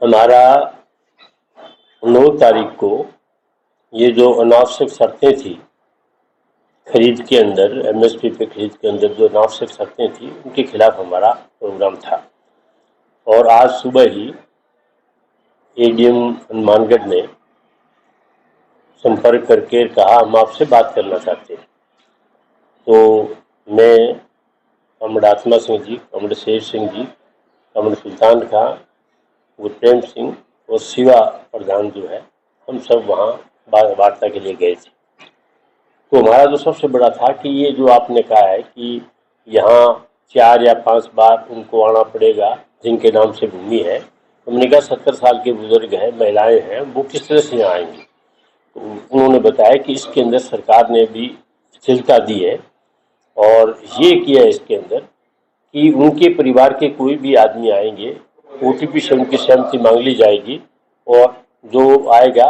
हमारा 9 तारीख को ये जो अनावश्यक शर्तें थी खरीद के अंदर, एमएसपी पे खरीद के अंदर जो अनावश्यक शर्तें थी उनके खिलाफ हमारा प्रोग्राम था। और आज सुबह ही एडीएम हनुमानगढ़ ने संपर्क करके कहा हम आपसे बात करना चाहते हैं। तो मैं, कमर आत्मा सिंह जी, कमर शेर सिंह जी, कमर सुल्तान खां, गुरप्रेम सिंह और शिवा प्रधान जो है, हम सब वहाँ वार्ता के लिए गए थे। तो हमारा जो सबसे बड़ा था कि ये जो आपने कहा है कि यहाँ 4 या 5 बार उनको आना पड़ेगा जिनके नाम से भूमि है, तो हमने कहा 70 साल के बुजुर्ग हैं, महिलाएं हैं, वो किस तरह से यहाँ आएंगी। तो उन्होंने बताया कि इसके अंदर सरकार ने भी शिथिलता दी है और ये किया है इसके अंदर कि उनके परिवार के कोई भी आदमी आएंगे, ओटीपी से उनकी सहमति मांग ली जाएगी और जो आएगा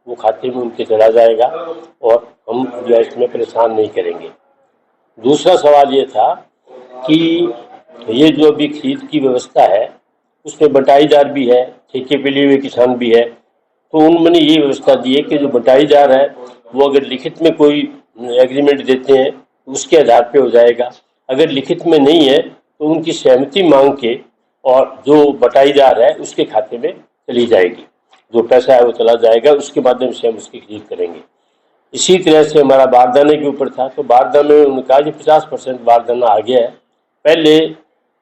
वो खाते में उनके चला जाएगा और हम जो है इसमें परेशान नहीं करेंगे। दूसरा सवाल ये था कि ये जो अभी खरीद की व्यवस्था है उसमें बटाईदार भी है, ठेके पे लिए हुए किसान भी है। तो उन्होंने ये व्यवस्था दी है कि जो बटाईदार है वो अगर लिखित में कोई एग्रीमेंट देते हैं तो उसके आधार पे हो जाएगा, अगर लिखित में नहीं है तो उनकी सहमति मांग के और जो बटाईदार है उसके खाते में चली जाएगी, जो पैसा है वो चला जाएगा, उसके माध्यम से हम उसकी खरीद करेंगे। इसी तरह से हमारा बारदाने के ऊपर था, तो बारदाने में उन्होंने कहा कि 50% बारदाना आ गया है। पहले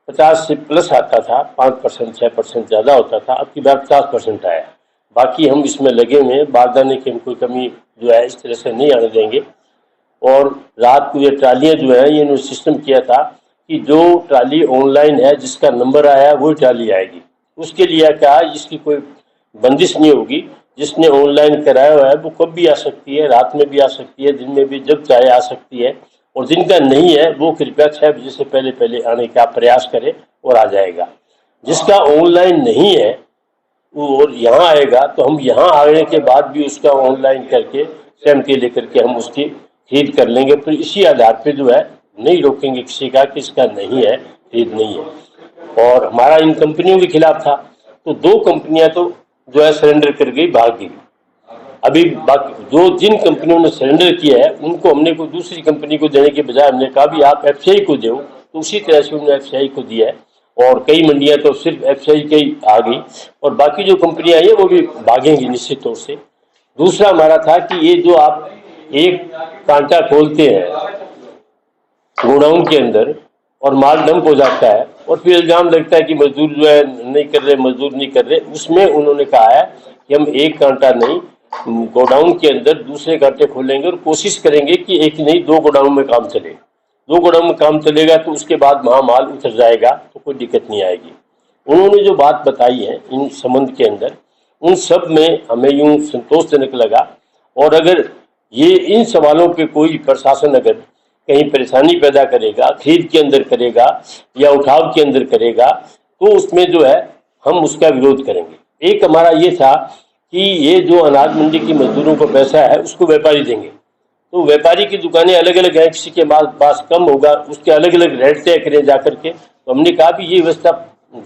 50 से प्लस आता था, 5% 6% ज़्यादा होता था, अब की बार 50% आया। बाकी हम इसमें लगे हुए हैं, बारदाने की हम कोई कमी जो है इस तरह से नहीं आने देंगे। और रात को ये ट्रालियाँ जो है ये इन्होंने सिस्टम किया था कि जो ट्राली ऑनलाइन है जिसका नंबर आया वही ट्राली आएगी। उसके लिए क्या है, इसकी कोई बंदिश नहीं होगी, जिसने ऑनलाइन कराया हुआ है वो कब भी आ सकती है, रात में भी आ सकती है, दिन में भी जब चाहे आ सकती है। और जिनका नहीं है वो कृपया 6 बजे से पहले पहले आने का प्रयास करे और आ जाएगा। जिसका ऑनलाइन नहीं है वो यहाँ आएगा तो हम यहाँ आने के बाद भी उसका ऑनलाइन करके सहमति लेकर के हम उसकी खरीद कर लेंगे। तो इसी आधार पे जो है नहीं रोकेंगे किसी का कि इसका नहीं है, खरीद नहीं है। और हमारा इन कंपनियों के खिलाफ था, तो 2 कंपनियां तो जो है सरेंडर कर गई, भाग गई। अभी बाकी जो जिन कंपनियों ने सरेंडर किया है उनको हमने कोई दूसरी कंपनी को देने के बजाय हमने कहा भी आप एफसीआई को दो, तो उसी तरह से उन्होंने एफसीआई को दिया है। और कई मंडियां तो सिर्फ एफसीआई के ही आ गई और बाकी जो कंपनियां आई है वो भी भागेंगी निश्चित तौर से। दूसरा हमारा था कि ये जो आप एक कांटा खोलते हैं गोडाउन के अंदर और माल डंप हो जाता है और फिर इल्जाम लगता है कि मजदूर जो है नहीं कर रहे, मजदूर नहीं कर रहे, उसमें उन्होंने कहा है कि हम एक कांटा नहीं गोडाउन के अंदर दूसरे कांटे खोलेंगे और कोशिश करेंगे कि एक नहीं 2 गोडाउन में काम चले। 2 गोडाउन में काम चलेगा तो उसके बाद वहाँ माल उतर जाएगा तो कोई दिक्कत नहीं आएगी। उन्होंने जो बात बताई है इन संबंध के अंदर, उन सब में हमें यूं संतोषजनक लगा। और अगर ये इन सवालों पे कोई प्रशासन अगर कहीं परेशानी पैदा करेगा, खरीद के अंदर करेगा या उठाव के अंदर करेगा, तो उसमें जो है हम उसका विरोध करेंगे। एक हमारा ये था कि ये जो अनाज मंडी की मजदूरों को पैसा है उसको व्यापारी देंगे, तो व्यापारी की दुकानें अलग अलग हैं, किसी के पास कम होगा उसके अलग अलग रेट तय करें जा करके। तो हमने कहा भी ये व्यवस्था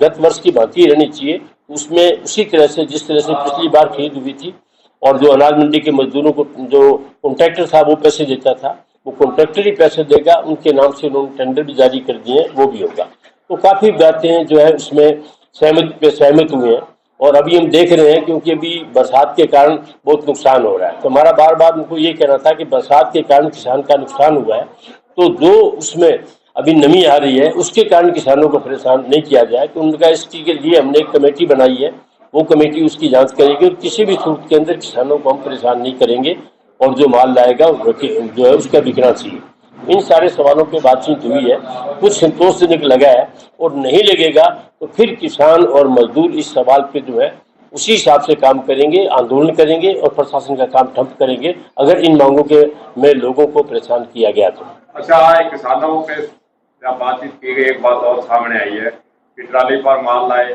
गत वर्ष की भांति रहनी चाहिए, उसमें उसी तरह से जिस तरह से पिछली बार खरीद हुई थी और जो अनाज मंडी के मजदूरों को जो कॉन्ट्रैक्टर था वो पैसे देता था, वो कॉन्ट्रैक्टर ही पैसे देगा, उनके नाम से उन्होंने टेंडर भी जारी कर दिए हैं, वो भी होगा। तो काफ़ी बातें जो है उसमें सहमत हुए हैं। और अभी हम देख रहे हैं क्योंकि अभी बरसात के कारण बहुत नुकसान हो रहा है, तो हमारा बार बार उनको ये कहना था कि बरसात के कारण किसान का नुकसान हुआ है, तो जो उसमें अभी नमी आ रही है उसके कारण किसानों को परेशान नहीं किया जाए। तो उनका इसके लिए हमने एक कमेटी बनाई है, वो कमेटी उसकी जांच करेगी और किसी भी सूरत के अंदर किसानों को हम परेशान नहीं करेंगे और जो माल लाएगा जो है उसका बिकना चाहिए। इन सारे सवालों पे बातचीत हुई है, कुछ संतोषजनक लगा है और नहीं लगेगा तो फिर किसान और मजदूर इस सवाल पे जो है उसी हिसाब से काम करेंगे, आंदोलन करेंगे और प्रशासन का काम ठप करेंगे अगर इन मांगों के में लोगों को परेशान किया गया तो। अच्छा, किसानों के जब बातचीत की गई, एक बात और सामने आई है कि ट्राली पर माल लाए,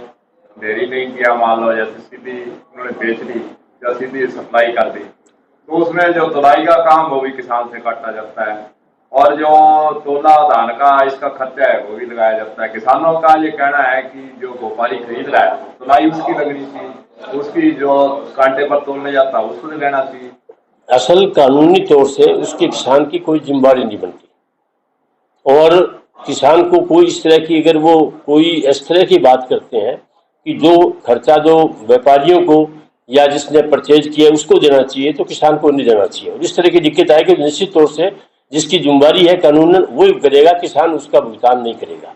देरी नहीं किया, माल लो जैसे सीधी उन्होंने बेच ली या सीधी सप्लाई कर दी, तो उसमें जो तुलाई का काम वो भी किसान से काटा जाता है। और जो तोला धान का इसका खर्चा है वो भी लगाया जाता है। किसानों का ये कहना है कि जो व्यापारी खरीद रहा है तुलाई उसकी लगनी चाहिए, उसकी जो कांटे पर तोलने जाता है उसको नहीं लेना चाहिए। असल कानूनी तौर से उसके किसान की कोई जिम्मेदारी नहीं बनती, और किसान को कोई इस तरह की, अगर वो कोई इस तरह की बात करते हैं कि जो खर्चा जो व्यापारियों को या जिसने परचेज किया उसको देना चाहिए, तो किसान को नहीं देना चाहिए। और इस तरह की दिक्कत आए कि निश्चित तौर से जिसकी जिम्मेदारी है कानूनन वो करेगा, किसान उसका भुगतान नहीं करेगा।